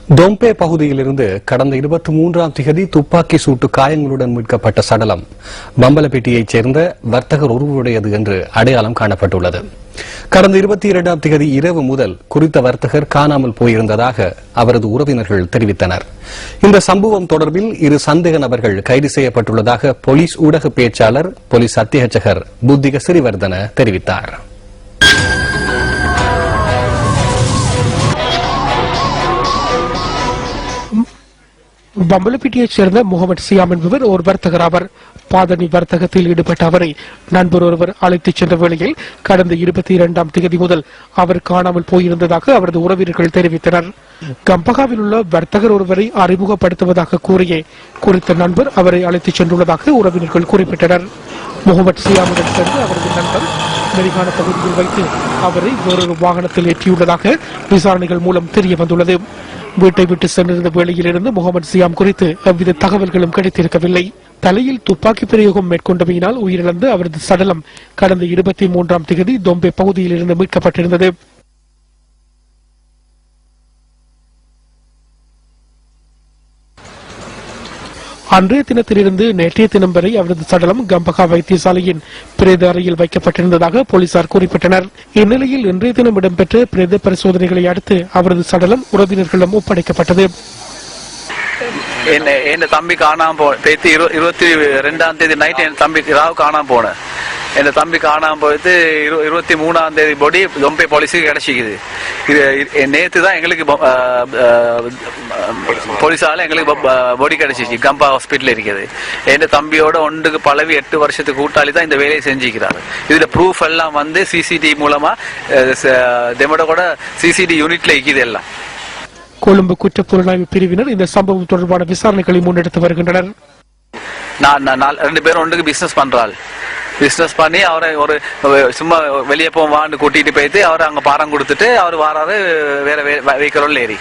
தொம்பே பகுதியிலிருந்து கடந்த 23ஆம் தேதி துப்பாக்கி சூட்டு காயங்களுடன் மீட்கப்பட்ட சடலம் பம்பலப்பேட்டையைச் சேர்ந்த வர்த்தகர் ஒருவருடையது என்று அடையாளம் காணப்பட்டுள்ளது. கடந்த 22ஆம் தேதி இரவு முதல் குறித்த வர்த்தகர் காணாமல் போயிருந்ததாக அவரது உறவினர்கள் தெரிவித்தனர். இந்த சம்பவம் தொடர்பில் 2 சந்தேக நபர்கள் கைது செய்யப்பட்டுள்ளதாக போலீஸ் ஊடக பேச்சாளர் போலீஸ் அத்தியட்சகர் புத்திக சிறிவர்தன தெரிவித்தார். பம்பலப்பேட்டையைச் சேர்ந்த முகமது சியாம் என்பவர் ஒரு வர்த்தகர். அவர் பாதணி வர்த்தகத்தில் ஈடுபட்ட அவரை நண்பர் ஒருவர் அழைத்துச் சென்ற வேளையில் கடந்த 22ஆம் தேதி முதல் அவர் காணாமல் போயிருந்ததாக அவரது உறவினர்கள் தெரிவித்தனர். கம்பகாவில் உள்ள வர்த்தகர் ஒருவரை அறிமுகப்படுத்துவதாக கூறிய குறித்த நண்பர் அவரை அழைத்துச் சென்றுள்ளதாக உறவினர்கள் குறிப்பிட்டனர். முகமது சியாமுடன் சேர்ந்து அவரது நண்பர் மெரிகான பகுதியில் வைத்து அவரை வேறொரு வாகனத்தில் ஏற்றியுள்ளதாக விசாரணைகள் மூலம் தெரிய வந்துள்ளது. வீட்டை விட்டு சென்றிருந்த வேளையிலிருந்து முகமது சியாம் குறித்து எவ்வித தகவல்களும் கிடைத்திருக்கவில்லை. தலையில் துப்பாக்கி பிரயோகம் மேற்கொண்டமையினால் உயிரிழந்து அவரது சடலம் கடந்த 23ஆம் தேதி தொம்பே பகுதியில் இருந்து மீட்கப்பட்டிருந்தது. அன்றைய தினத்திலிருந்து நேற்றைய தினம் வரை அவரது சடலம் கம்பகா வைத்தியசாலையின் பிரேத அறையில் வைக்கப்பட்டிருந்ததாக போலீசார் குறிப்பிட்டனர். இந்நிலையில் இன்றைய தினம் இடம்பெற்ற பிரேத பரிசோதனைகளை அடுத்து அவரது சடலம் உறவினர்களிடம் ஒப்படைக்கப்பட்டது. என் தம்பி காணாம 22ஆம் தேதி நைட் என் தம்பி ராவ் காணாம போன என் தம்பி காணாம போயிட்டு 23ஆம் தேதி பொடி தொம்பே போலீஸுக்கு கிடைச்சிக்குது. நேற்று தான் எங்களுக்கு போலீஸால எங்களுக்கு பொடி கிடைச்சிச்சு. கம்பா ஹாஸ்பிட்டல் இருக்குது. என் தம்பியோட ஒன்றுக்கு பழவி 8 வருஷத்துக்கு கூட்டாளி தான் இந்த வேலையை செஞ்சுக்கிறாரு. இதுல ப்ரூஃப் எல்லாம் வந்து சிசிடிவி மூலமா தெமட கூட சிசிடி யூனிட்ல இருக்குது. எல்லாம் கொழும்பு குற்றப்புலனாய்வு பிரிவினர் இந்த சம்பவம் தொடர்பான விசாரணைகளை முன்னெடுத்து வருகின்றனர். 2 பேரும் ஒன்றுக்கு பிசினஸ் பண்ணி அவரை ஒரு சும்மா வெளியே போவான்னு கூட்டிட்டு போயிட்டு அவரை அங்க பாரம் கொடுத்துட்டு அவர் வாராரு வேற வெஹிக்கிள் ஏறி.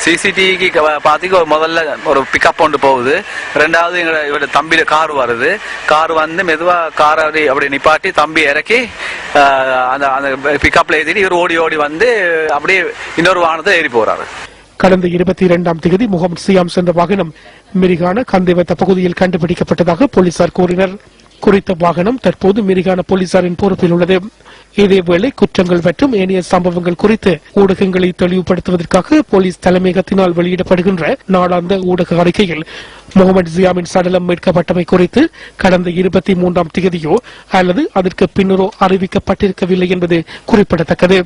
சிசிடிவிக்கு பாத்தீங்க முதல்ல ஒரு பிக்கப் கொண்டு போகுது. 2வது இவரோட தம்பி கார் வருது. கார் வந்து மெதுவா கார் அப்படி நிப்பாட்டி தம்பி இறக்கி அந்த பிக்கப்ல ஏறிட்டு இவர் ஓடி வந்து அப்படியே இன்னொரு வாகனத்தை ஏறி போறாரு. கடந்த 22ஆம் தேதி முகமது சியாம் சென்ற வாகனம் மிரிகான கந்தேவத்த பகுதியில் கண்டுபிடிக்கப்பட்டதாக போலீசார் கூறினர். குறித்த வாகனம் தற்போது மிரிகான போலீசாரின் பொறுப்பில் உள்ளது. இதேவேளை குற்றங்கள் மற்றும் ஏனைய சம்பவங்கள் குறித்து ஊடகங்களை தெளிவுபடுத்துவதற்காக போலீஸ் தலைமையகத்தினால் வெளியிடப்படுகின்ற நாளாந்த ஊடக அறிக்கையில் முகமது சியாமின் சடலம் மீட்கப்பட்டமை குறித்து கடந்த 23ஆம் தேதியோ அல்லது அதற்கு பின்னரோ அறிவிக்கப்பட்டிருக்கவில்லை என்பது குறிப்பிடத்தக்கது.